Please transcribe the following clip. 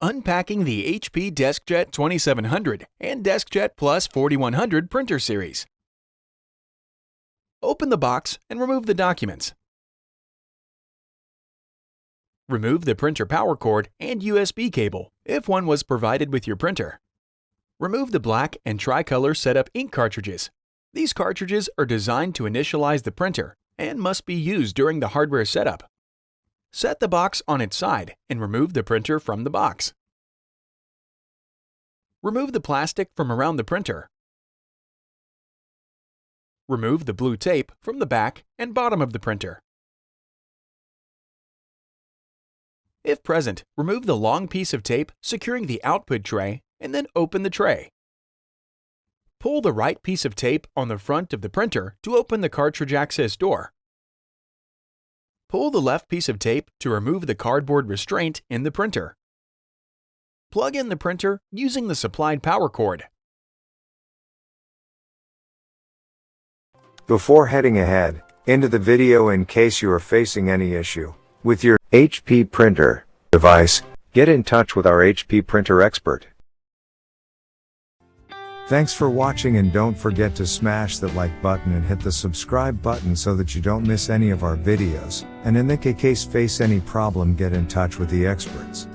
Unpacking the HP DeskJet 2700 and DeskJet Plus 4100 printer series. Open the box and remove the documents. Remove the printer power cord and USB cable, if one was provided with your printer. Remove the black and tricolor setup ink cartridges. These cartridges are designed to initialize the printer and must be used during the hardware setup. Set the box on its side and remove the printer from the box. Remove the plastic from around the printer. Remove the blue tape from the back and bottom of the printer. If present, remove the long piece of tape securing the output tray and then open the tray. Pull the right piece of tape on the front of the printer to open the cartridge access door. Pull the left piece of tape to remove the cardboard restraint in the printer. Plug in the printer using the supplied power cord. Before heading ahead into the video, in case you are facing any issue with your HP printer device, get in touch with our HP printer expert. Thanks for watching, and don't forget to smash that like button and hit the subscribe button so that you don't miss any of our videos. And in the case face any problem, get in touch with the experts.